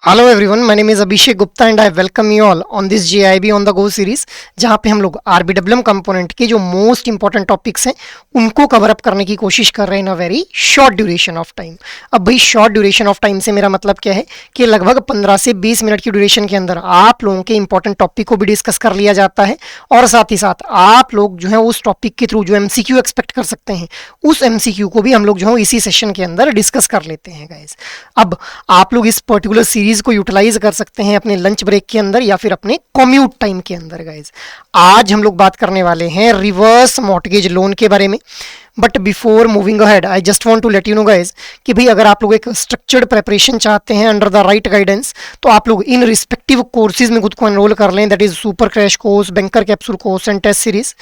Hello everyone, my name is Abhishek Gupta and I welcome you all on this JIB on the go series, जहाँ पे हम लोग आरबीडब्ल्यूएम component के जो मोस्ट इंपॉर्टेंट टॉपिक्स हैं उनको कवर अप करने की कोशिश कर रहे हैं in a very short duration of time. अब भाई शॉर्ट ड्यूरेशन ऑफ टाइम से मेरा मतलब क्या है कि लगभग 15 से 20 मिनट की ड्यूरेशन के अंदर आप लोगों के इंपॉर्टेंट टॉपिक को भी डिस्कस कर लिया जाता है और साथ ही साथ आप लोग जो है उस टॉपिक के थ्रू जो एमसीक्यू एक्सपेक्ट कर सकते हैं उस एमसीक्यू को भी हम लोग जो है इसी सेशन के अंदर डिस्कस कर लेते हैं गाइज। अब आप लोग इस पर्टिकुलर सीरीज को यूटिलाइज कर सकते हैं अपने लंच ब्रेक के अंदर या फिर अपने कम्यूट टाइम के अंदर गाइज। आज हम लोग बात करने वाले हैं रिवर्स मॉर्टगेज लोन के बारे में। But before moving ahead I just want to let you know guys कि भाई अगर आप लोग एक स्ट्रक्चर्ड प्रेपरेशन चाहते हैं अंडर द राइट गाइडेंस तो आप लोग इन रिस्पेक्टिव कोर्सेज में खुद को एनरोल कर लें। That is super crash course, banker capsule course and test series,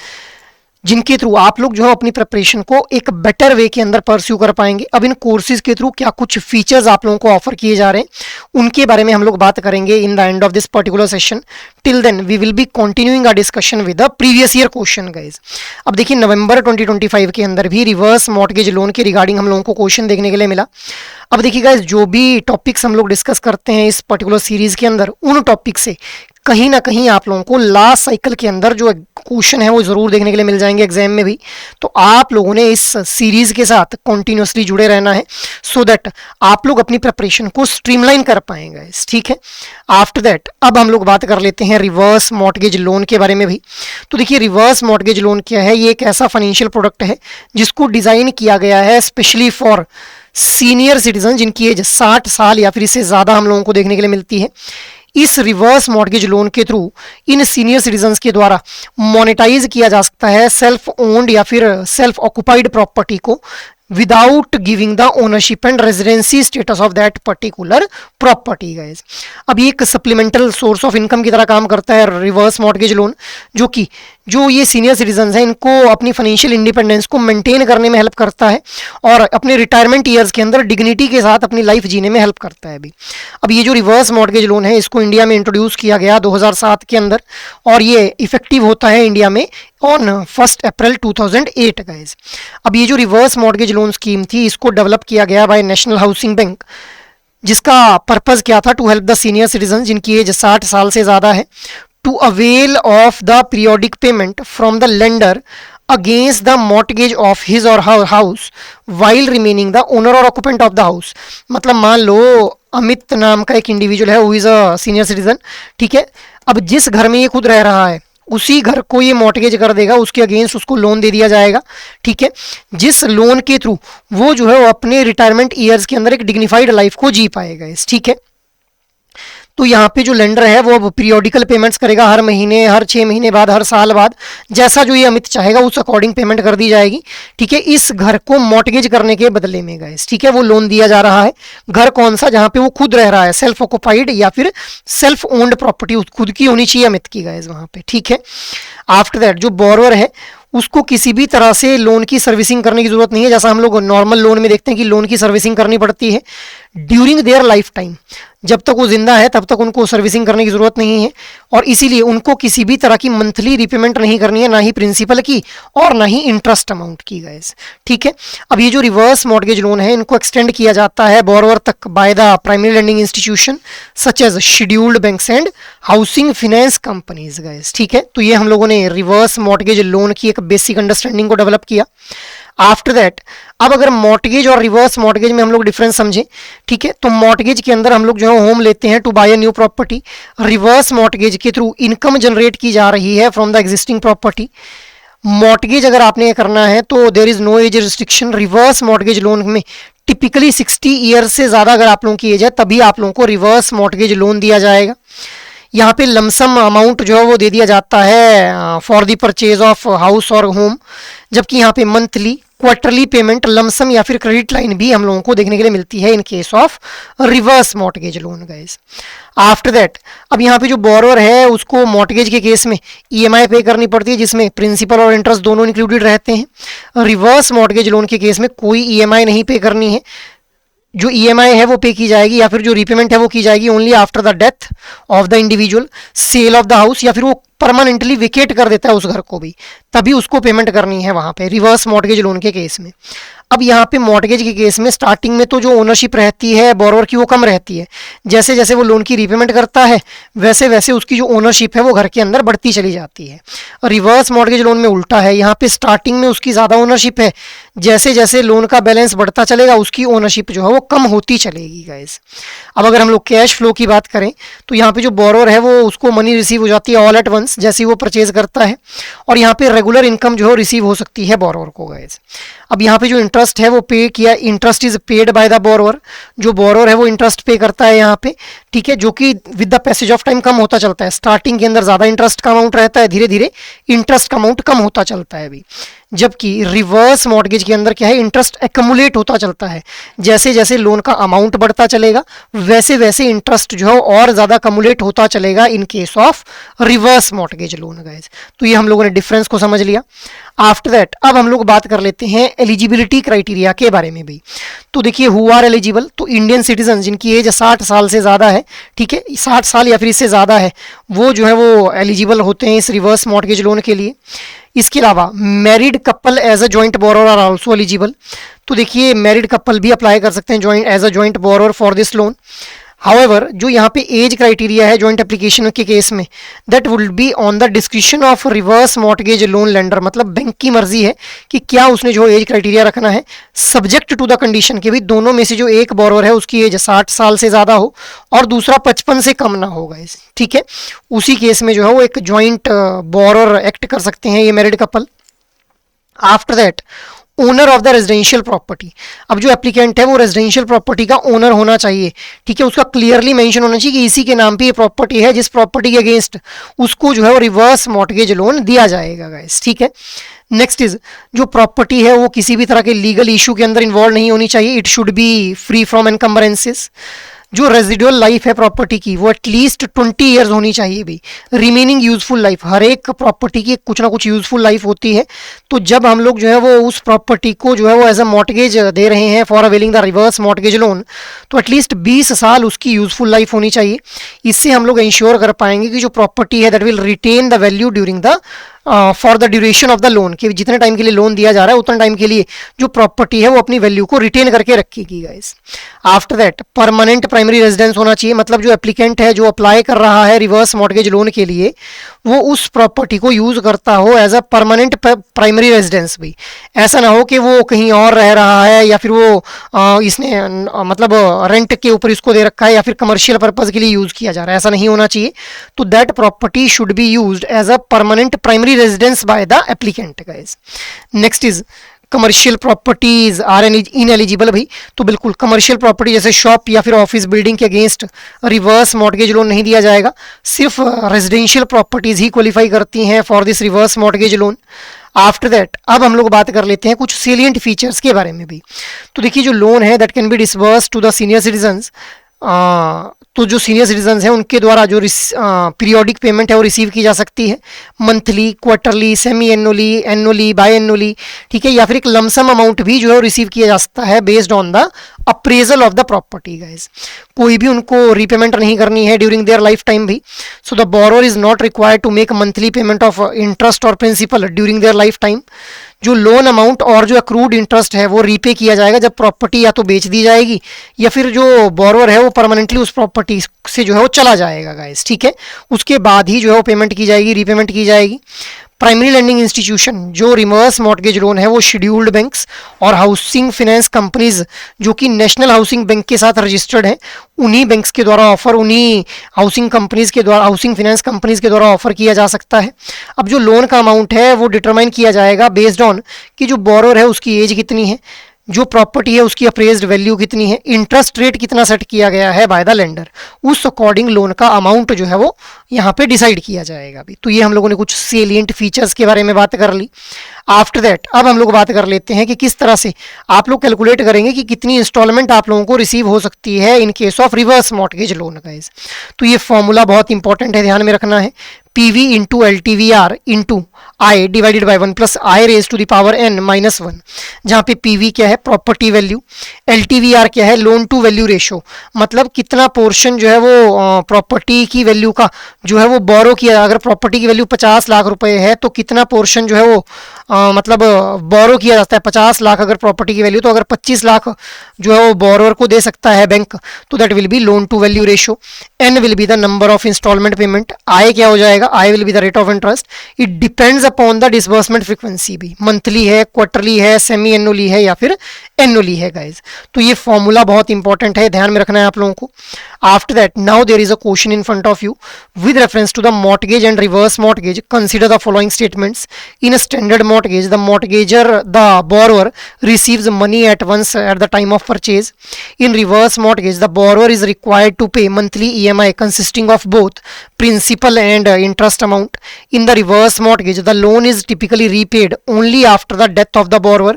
जिनके थ्रू आप लोग जो है अपनी प्रिपरेशन को एक बेटर वे के अंदर परस्यू कर पाएंगे। अब इन कोर्सेज के थ्रू क्या कुछ फीचर्स आप लोगों को ऑफर किए जा रहे हैं उनके बारे में हम लोग बात करेंगे in the end of this particular session. Till then we will be continuing our discussion with the previous year question guys. अब देखिए नवंबर 2025 के अंदर भी रिवर्स मॉर्टगेज लोन के रिगार्डिंग हम लोगों को क्वेश्चन देखने के लिए मिला। अब देखिए गाइज जो भी टॉपिक्स हम लोग डिस्कस करते हैं इस पर्टिकुलर सीरीज के अंदर उन टॉपिक से कहीं ना कहीं आप लोगों को लास्ट साइकिल के अंदर जो क्वेश्चन है वो ज़रूर देखने के लिए मिल जाएंगे एग्जाम में भी। तो आप लोगों ने इस सीरीज़ के साथ कंटिन्यूसली जुड़े रहना है सो दैट आप लोग अपनी प्रिपरेशन को स्ट्रीमलाइन कर पाएंगे। ठीक है, आफ्टर दैट अब हम लोग बात कर लेते हैं रिवर्स मॉर्टगेज लोन के बारे में भी। तो देखिए रिवर्स मॉर्टगेज लोन क्या है, ये एक ऐसा फाइनेंशियल प्रोडक्ट है जिसको डिज़ाइन किया गया है स्पेशली फॉर सीनियर सिटीजन जिनकी एज 60 साल या फिर इससे ज़्यादा हम लोगों को देखने के लिए मिलती है। इस रिवर्स मॉर्टगेज लोन के थ्रू इन सीनियर सिटीजन्स के द्वारा मोनेटाइज किया जा सकता है सेल्फ ओन्ड या फिर सेल्फ ऑक्युपाइड प्रॉपर्टी को without giving the ownership and residency status of that particular property guys. अब ये एक सप्लीमेंटल सोर्स ऑफ इनकम की तरह काम करता है रिवर्स मॉर्टगेज लोन, जो ये सीनियर सिटीजन्स हैं इनको अपनी फाइनेंशियल इंडिपेंडेंस को मेंटेन करने में हेल्प करता है और अपने रिटायरमेंट ईयर्स के अंदर डिग्निटी के साथ अपनी लाइफ जीने में हेल्प करता है अभी। अब ये जो रिवर्स मॉर्टगेज लोन है इसको इंडिया में इंट्रोड्यूस किया गया 2007 के अंदर और ये इफेक्टिव होता है इंडिया में ऑन 1 अप्रैल 2008 गाइज। अब ये जो रिवर्स मॉर्टगेज लोन स्कीम थी इसको डेवलप किया गया बाय नेशनल हाउसिंग बैंक, जिसका पर्पज़ क्या था, to help the senior citizen जिनकी एज 60 साल से ज़्यादा है to avail of the periodic payment from the lender against the mortgage of his or her house while remaining the owner or occupant of the house। मतलब मान लो अमित नाम का एक इंडिविजुअल है, वो इज अ सीनियर सिटीजन। ठीक है, अब जिस घर में ये खुद रह रहा है उसी घर को ये मॉर्टगेज कर देगा, उसके अगेंस्ट उसको लोन दे दिया जाएगा। ठीक है, जिस लोन के थ्रू वो जो है वो अपने रिटायरमेंट ईयर्स के अंदर एक डिग्निफाइड लाइफ को जी पाएगा। ठीक है, तो यहाँ पे जो लेंडर है वो अब पीरियोडिकल पेमेंट्स करेगा, हर महीने, हर 6 महीने बाद, हर साल बाद, जैसा जो ये अमित चाहेगा उस अकॉर्डिंग पेमेंट कर दी जाएगी। ठीक है, इस घर को मॉर्टगेज करने के बदले में गाइस। ठीक है, वो लोन दिया जा रहा है। घर कौन सा, जहाँ पे वो खुद रह रहा है, सेल्फ ऑक्युपाइड या फिर सेल्फ ओन्ड प्रॉपर्टी खुद की होनी चाहिए अमित की गाइस वहाँ पे। ठीक है, आफ्टर दैट जो बोरोवर है उसको किसी भी तरह से लोन की सर्विसिंग करने की जरूरत नहीं है। जैसा हम लोग नॉर्मल लोन में देखते हैं कि लोन की सर्विसिंग करनी पड़ती है ड्यूरिंग देयर लाइफ टाइम, जब तक वो जिंदा है तब तक उनको सर्विसिंग करने की जरूरत नहीं है और इसीलिए उनको किसी भी तरह की मंथली रिपेमेंट नहीं करनी है, ना ही प्रिंसिपल की और ना ही इंटरेस्ट अमाउंट की गाइस। ठीक है, अब ये जो रिवर्स मॉर्टगेज लोन है इनको एक्सटेंड किया जाता है बोरोवर तक by the primary lending institution such as scheduled banks and housing finance companies guys. ठीक है, तो ये हम लोगों ने रिवर्स मॉर्टगेज लोन की एक बेसिक अंडरस्टैंडिंग को डेवलप किया। आफ्टर दैट अब अगर मॉर्टगेज और रिवर्स मॉर्टगेज में हम लोग डिफरेंस समझें, ठीक है, तो मॉर्टगेज के अंदर हम लोग जो है होम लेते हैं to buy a new property. Reverse mortgage के थ्रू इनकम जनरेट की जा रही है from the existing property. Mortgage अगर आपने करना है तो there is no age restriction. Reverse mortgage loan में टिपिकली 60 ईयर्स से ज़्यादा अगर आप लोगों की एज है तभी आप लोगों को रिवर्स मॉर्टगेज लोन दिया जाएगा। यहाँ पे लमसम अमाउंट जो है वो दे दिया जाता है for the purchase of house और होम, जबकि यहाँ पे मंथली, क्वार्टरली पेमेंट, लमसम या फिर क्रेडिट लाइन भी हम लोगों को देखने के लिए मिलती है in case of reverse mortgage loan guys. After that अब यहाँ पे जो बोरोवर है उसको मॉर्टगेज के केस में ईएमआई पे करनी पड़ती है जिसमें प्रिंसिपल और इंटरेस्ट दोनों इंक्लूडेड रहते हैं। रिवर्स मॉर्टगेज लोन के केस में कोई ईएमआई नहीं पे करनी है, जो ईएमआई है वो पे की जाएगी या फिर जो रीपेमेंट है वो की जाएगी only after the death of the individual, sale of the house या फिर वो परमानेंटली विकेट कर देता है उस घर को भी, तभी उसको पेमेंट करनी है वहां पे, रिवर्स मॉर्गेज लोन के केस में। अब यहाँ पे मॉर्गेज के केस में स्टार्टिंग में तो जो ओनरशिप रहती है बोरोवर की वो कम रहती है, जैसे जैसे वो लोन की रीपेमेंट करता है वैसे वैसे उसकी जो ओनरशिप है वो घर के अंदर बढ़ती चली जाती है। रिवर्स मॉर्गेज लोन में उल्टा है, यहाँ पे स्टार्टिंग में उसकी ज़्यादा ओनरशिप है, जैसे जैसे लोन का बैलेंस बढ़ता चलेगा उसकी ओनरशिप जो है वो कम होती चलेगी गाइस। अब अगर हम लोग कैश फ्लो की बात करें तो यहाँ पे जो बोरोवर है वो उसको मनी रिसीव हो जाती है ऑल एट वंस जैसे ही वो परचेज करता है, और यहाँ पे रेगुलर इनकम जो है रिसीव हो सकती है बोरोवर को गाइस। अब यहाँ पे जो इंटरेस्ट है वो पे किया, interest is paid by the borrower, जो बोरोवर है वो इंटरेस्ट पे करता है यहाँ पे, ठीक है, जो कि with the passage of time कम होता चलता है। स्टार्टिंग के अंदर ज़्यादा इंटरेस्ट का अमाउंट रहता है, धीरे धीरे इंटरेस्ट का अमाउंट कम होता चलता है अभी। जबकि रिवर्स मॉर्गेज के अंदर क्या है, इंटरेस्ट एक्यूमुलेट होता चलता है, जैसे जैसे लोन का अमाउंट बढ़ता चलेगा वैसे वैसे इंटरेस्ट जो है और ज़्यादा कम्युलेट होता चलेगा in case of reverse mortgage loan guys. तो ये हम लोगों ने डिफरेंस को समझ लिया। आफ्टर दैट अब हम लोग बात कर लेते हैं एलिजिबिलिटी क्राइटेरिया के बारे में भी। तो देखिए हु आर एलिजिबल, तो इंडियन सिटीजन जिनकी एज 60 साल से ज़्यादा है, ठीक है, 60 साल या फिर इससे ज़्यादा है, वो जो है वो एलिजिबल होते हैं इस रिवर्स मॉर्गेज लोन के लिए। इसके अलावा married couple as a joint borrower are also eligible, तो देखिए मैरिड कपल भी अप्लाई कर सकते हैं joint as a joint borrower for this loan. However जो यहाँ पे एज क्राइटेरिया है जॉइंट एप्लीकेशन के केस में, that will be on the description of reverse mortgage loan lender, मतलब बैंक की मर्जी है कि क्या उसने जो एज क्राइटेरिया रखना है, सब्जेक्ट टू द कंडीशन कि भाई दोनों में से जो एक बोरोवर है उसकी एज 60 साल से ज़्यादा हो और दूसरा 55 से कम ना होगा, ठीक है, उसी केस में जो है वो एक जॉइंट बोरोवर एक्ट कर सकते हैं ये married couple. After that owner of the residential property, अब जो एप्लीकेंट है वो रेजिडेंशियल प्रॉपर्टी का ओनर होना चाहिए, ठीक है, उसका क्लियरली मेंशन होना चाहिए कि इसी के नाम पे ये प्रॉपर्टी है, जिस प्रॉपर्टी के अगेंस्ट उसको जो है वो रिवर्स मॉर्गेज लोन दिया जाएगा गाइस, ठीक है। नेक्स्ट इज जो प्रॉपर्टी है वो किसी भी तरह के लीगल इशू के अंदर इन्वॉल्व नहीं होनी चाहिए, it should be free from encumbrances. जो रेजिडुअल लाइफ है प्रॉपर्टी की वो एटलीस्ट 20 ईयर्स होनी चाहिए भी, रिमेनिंग यूजफुल लाइफ, हर एक प्रॉपर्टी की कुछ ना कुछ यूजफुल लाइफ होती है। तो जब हम लोग जो है वो उस प्रॉपर्टी को जो है वो एज अ मॉर्गेज दे रहे हैं for availing the reverse mortgage loan, तो एटलीस्ट 20 साल उसकी यूजफुल लाइफ होनी चाहिए। इससे हम लोग इंश्योर कर पाएंगे कि जो प्रॉपर्टी है that will retain the value during the for the duration of the loan, कि जितने टाइम के लिए लोन दिया जा रहा है उतने टाइम के लिए जो प्रॉपर्टी है वो अपनी वैल्यू को रिटेन करके रखेगी guys. After that permanent primary residence होना चाहिए, मतलब जो एप्लीकेंट है जो अप्लाई कर रहा है रिवर्स मॉर्गेज लोन के लिए वो उस प्रॉपर्टी को यूज करता हो as a permanent primary residence भी, ऐसा ना हो कि वो कहीं और रह रहा है या फिर वो इसने मतलब रेंट के ऊपर इसको दे रखा है या फिर कमर्शियल पर्पज के लिए यूज किया जा रहा है, ऐसा नहीं होना चाहिए। तो that property should be used as a permanent primary residence by the applicant guys. Next is commercial properties are ineligible भाई, तो बिल्कुल कमर्शियल प्रॉपर्टी जैसे शॉप या फिर ऑफिस बिल्डिंग के अगेंस्ट रिवर्स मॉर्गेज लोन नहीं दिया जाएगा, सिर्फ रेजिडेंशियल प्रॉपर्टीज ही क्वालिफाई करती हैं for this reverse mortgage loan. After that अब हम लोग बात कर लेते हैं कुछ सेलिएंट फीचर्स के बारे में भी। तो देखिए जो लोन है that can be disbursed to the senior citizens, तो जो सीनियर सिटीजन्स हैं उनके द्वारा जो पीरियोडिक पेमेंट है वो रिसीव की जा सकती है, monthly, quarterly, semi annually, annually, by annually, ठीक है, या फिर एक लमसम अमाउंट भी जो है रिसीव किया जा सकता है based on the appraisal of the property guys. कोई भी उनको रीपेमेंट नहीं करनी है ड्यूरिंग देयर लाइफ टाइम भी, so the borrower is not required to make monthly payment of interest और principal during their life time. जो लोन अमाउंट और जो अक्रूड इंटरेस्ट है वो रीपे किया जाएगा जब प्रॉपर्टी या तो बेच दी जाएगी या फिर जो बोरोवर है वो परमानेंटली उस प्रॉपर्टी से जो है वो चला जाएगा गाइस, ठीक है, उसके बाद ही जो है वो पेमेंट की जाएगी, रीपेमेंट की जाएगी। प्राइमरी लैंडिंग इंस्टीट्यूशन जो रिवर्स मॉर्गेज लोन है वो शेड्यूल्ड बैंक्स और हाउसिंग फाइनेंस कंपनीज जो कि नेशनल हाउसिंग बैंक के साथ रजिस्टर्ड है, उन्हीं बैंक्स के द्वारा ऑफर, उन्हीं हाउसिंग कंपनीज के द्वारा, हाउसिंग फाइनेंस कंपनीज के द्वारा ऑफर किया जा सकता है। अब जो लोन का अमाउंट है वो डिटरमाइन किया जाएगा बेस्ड ऑन कि जो बोरोवर है उसकी एज कितनी है, जो प्रॉपर्टी है उसकी अप्रेज्ड वैल्यू कितनी है, इंटरेस्ट रेट कितना सेट किया गया है बाय द लेंडर, उस अकॉर्डिंग लोन का अमाउंट जो है वो यहाँ पे डिसाइड किया जाएगा अभी। तो ये हम लोगों ने कुछ सेलिएंट फीचर्स के बारे में बात कर ली। आफ्टर दैट अब हम लोग बात कर लेते हैं कि किस तरह से आप लोग कैलकुलेट करेंगे कि कितनी इंस्टॉलमेंट आप लोगों को रिसीव हो सकती है in case of reverse mortgage loan guys. तो ये फॉर्मूला बहुत इंपॉर्टेंट है, ध्यान में रखना है। PV into LTVR into I divided by 1 plus I raise to the power n minus 1, जहाँ पे PV क्या है प्रॉपर्टी वैल्यू, LTVR क्या है लोन टू वैल्यू रेशो, मतलब कितना पोर्शन जो है वो प्रॉपर्टी की वैल्यू का जो है वो बोरो किया, अगर प्रॉपर्टी की वैल्यू 50 लाख रुपए है तो कितना पोर्शन जो है वो मतलब बोरो किया जाता है। 50 लाख अगर प्रॉपर्टी की वैल्यू, तो अगर 25 लाख जो है वो बोरोवर को दे सकता है बैंक, तो that will be loan to value ratio. n will be the number of installment payment, I क्या हो जाएगा, I will be the rate of interest. It depends upon the disbursement frequency भी, monthly है, quarterly है, semi annually है या फिर annually है गाइज। तो ये फॉर्मूला बहुत इंपॉर्टेंट है, ध्यान में रखना है आप लोगों को। After that now there is a question in front of you with reference to the mortgage and reverse mortgage, consider the following statements. In a standard mortgage, the mortgager, the borrower receives money at once at the time of purchase. In reverse mortgage, the borrower is required to pay monthly EMI consisting of both principal and interest amount. In the reverse mortgage, the loan is typically repaid only after the death of the borrower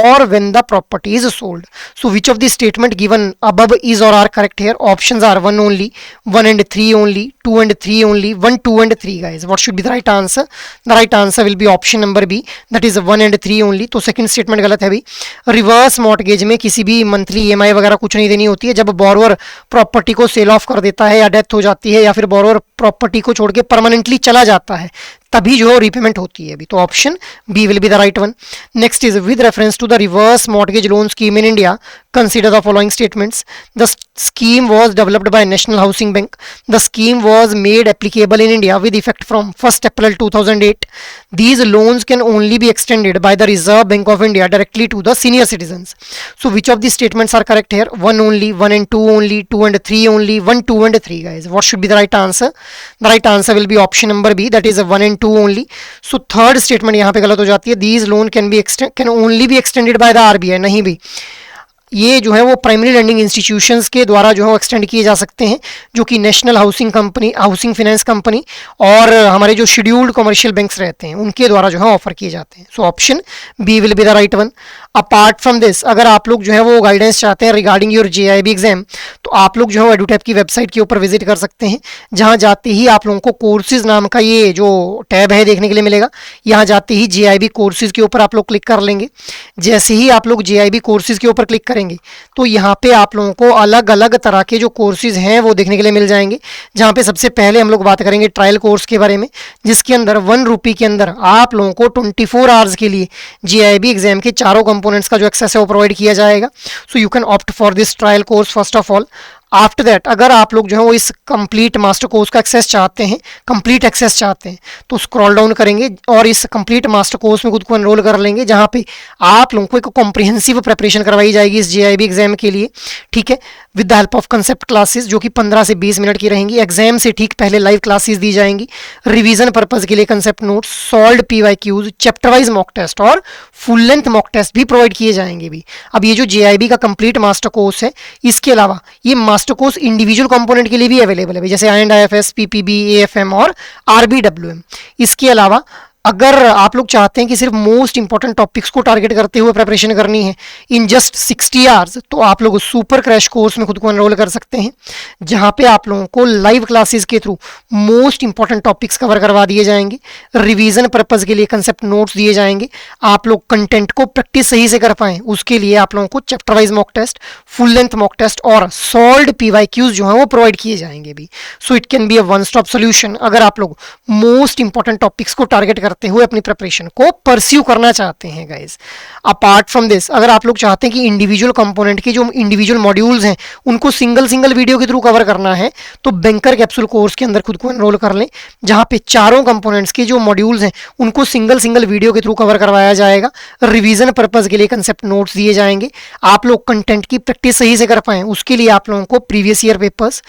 or when the property is sold. So which of the statement given above is or are correct here? Options are 1 only, 1 and 3 only, 2 and 3 only, 1, 2 and 3 guys. What should be the right answer? The right answer will be option number B, that is 1 and 3 only. तो second statement गलत है भाई। Reverse mortgage में किसी भी monthly EMI वगैरह कुछ नहीं देनी होती है। जब बोरोवर प्रॉपर्टी को सेल ऑफ कर देता है या डेथ हो जाती है या फिर बोरोवर प्रॉपर्टी को छोड़ के परमानेंटली चला जाता है, तभी जो रीपेमेंट होती है अभी। तो option B will be the right one. Next is with reference to the reverse mortgage loan scheme in India, consider the following statements. The scheme was developed by National Housing Bank. The scheme was made applicable in India with effect from 1st April 2008. These loans can only be extended by the Reserve Bank of India directly to the senior citizens. So which of these statements are correct here? 1 only, 1 and 2 only, 2 and 3 only, 1, 2 and 3 guys. What should be the right answer? The right answer will be option number B, that is 1 and 2 only. So third statement यहाँ पे गलत हो जाती है। These loan can only be extended by the RBI, नहीं भी, ये जो है वो प्राइमरी लैंडिंग इंस्टीट्यूशंस के द्वारा जो है वो एक्सटेंड किए जा सकते हैं, जो कि national housing company, housing finance company और हमारे जो शेड्यूल्ड कमर्शियल बैंक्स रहते हैं उनके द्वारा जो है ऑफर किए जाते हैं। So option B will be the right one. Apart from this, अगर आप लोग जो है वो गाइडेंस चाहते हैं रिगार्डिंग योर JIB एग्जाम, तो आप लोग जो है एडुटैप की वेबसाइट के ऊपर विजिट कर सकते हैं, जहाँ जाते ही आप लोगों को कोर्सेज नाम का ये जो टैब है देखने के लिए मिलेगा। यहाँ जाते ही JIB कोर्सेज के ऊपर आप लोग क्लिक कर लेंगे। जैसे ही आप लोग JIB कोर्सेज के ऊपर क्लिक करेंगे तो यहाँ पे आप लोगों को अलग अलग तरह के जो कोर्सेज हैं वो देखने के लिए मिल जाएंगे, जहाँ पे सबसे पहले हम लोग बात करेंगे ट्रायल कोर्स के बारे में, जिसके अंदर 1 रुपये के अंदर आप लोगों को 24 आवर्स के लिए JIB एग्जाम के चारों कंपोनेंट्स का जो एक्सेस है वो प्रोवाइड किया जाएगा। सो you can opt for this trial course first of all. After that अगर आप लोग जो है वो इस कंप्लीट मास्टर कोर्स का एक्सेस चाहते हैं, कंप्लीट एक्सेस चाहते हैं, तो स्क्रॉल डाउन करेंगे और इस कंप्लीट मास्टर कोर्स में खुद को एनरोल कर लेंगे, जहाँ पे आप लोगों को एक कॉम्प्रिहेंसिव प्रिपरेशन करवाई जाएगी इस JIB एग्जाम के लिए, ठीक है, with the help of concept classes जो कि 15 से 20 मिनट की रहेंगी। एग्जाम से ठीक पहले लाइव क्लासेस दी जाएंगी, रिवीजन पर्पज के लिए concept notes, solved PYQs, chapter wise mock test और फुल लेंथ मॉक टेस्ट भी प्रोवाइड किए जाएंगे भी। अब ये जो JIB का कंप्लीट मास्टर कोर्स है, इसके अलावा ये मास्टर कोर्स इंडिविजुअल कंपोनेंट के लिए भी अवेलेबल है, जैसे IND-IFS, PPB, AFM और RBWM। इसके अलावा अगर आप लोग चाहते हैं कि सिर्फ मोस्ट इंपॉर्टेंट टॉपिक्स को टारगेट करते हुए प्रिपरेशन करनी है इन जस्ट 60 आवर्स, तो आप लोग सुपर क्रैश कोर्स में खुद को एनरोल कर सकते हैं, जहां पे आप लोगों को लाइव क्लासेस के through most important topics cover करवा दिए जाएंगे, रिवीजन पर्पज के लिए कंसेप्ट नोट्स दिए जाएंगे, आप लोग कंटेंट को प्रैक्टिस सही से कर पाएं उसके लिए आप लोगों को chapter wise mock test, full length mock test और सॉल्व्ड PYQs जो है वो प्रोवाइड किए जाएंगे भी। So it can be a one stop solution अगर आप लोग मोस्ट इंपॉर्टेंट टॉपिक्स को टारगेट करते हुए अपनी प्रिपरेशन को परस्यू करना चाहते हैं गाइस। अपार्ट फ्रॉम दिस, अगर आप लोग चाहते हैं कि इंडिविजुअल कंपोनेंट के जो इंडिविजुअल मॉड्यूल्स हैं उनको सिंगल वीडियो के थ्रू कवर करना है, तो बैंकर कैप्सूल कोर्स के अंदर खुद को एनरोल कर लें, जहां पे चारों कंपोनेंट्स के जो मॉड्यूल्स हैं उनको सिंगल वीडियो के थ्रू कवर करवाया जाएगा, रिवीजन पर्पज के लिए कंसेप्ट नोट्स दिए जाएंगे, आप लोग कंटेंट की प्रैक्टिस सही से कर पाएं उसके लिए आप लोगों को प्रीवियस ईयर पेपर्स,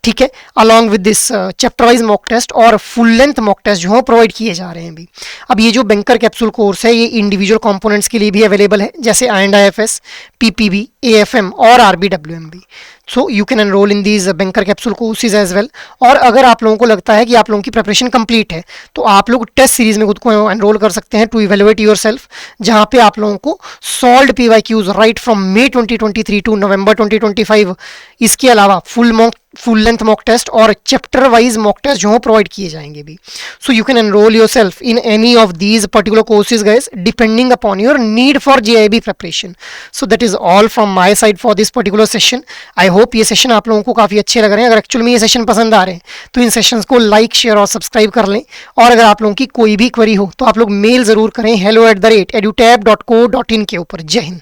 ठीक है, along with this chapter wise mock test और फुल लेंथ मॉक टेस्ट जो है प्रोवाइड किए जा रहे हैं भी। अब ये जो बैंकर कैप्सूल कोर्स है ये इंडिविजुअल कंपोनेंट्स के लिए भी अवेलेबल है, जैसे IND-IFS, PPB, AFM और RBWM भी। So you can enrol in these banker capsule courses as well. और अगर आप लोगों को लगता है कि आप लोगों की प्रिपरेशन कंप्लीट है, तो आप लोग टेस्ट सीरीज में खुद को एनरोल कर सकते हैं टू इवेलुएट योर सेल्फ, जहाँ पे आप लोगों को solved PYQs right from May 2023 to November 2025, इसके अलावा full full length mock test और चैप्टर वाइज मॉक टेस्ट जो प्रोवाइड किए जाएंगे भी. So you can enrol yourself in any of these particular courses guys depending upon your need for JIB preparation. So that is all from my side for this particular session. I hope ये session आप लोगों को काफ़ी अच्छे लग रहे हैं. अगर एक्चुअली में ये सेशन पसंद आ रहे हैं तो इन सेशंस को लाइक शेयर और सब्सक्राइब कर लें. और अगर आप लोगों की कोई भी क्वेरी हो तो आप लोग मेल ज़रूर करें hello@edutab.co.in के ऊपर. जय हिंद.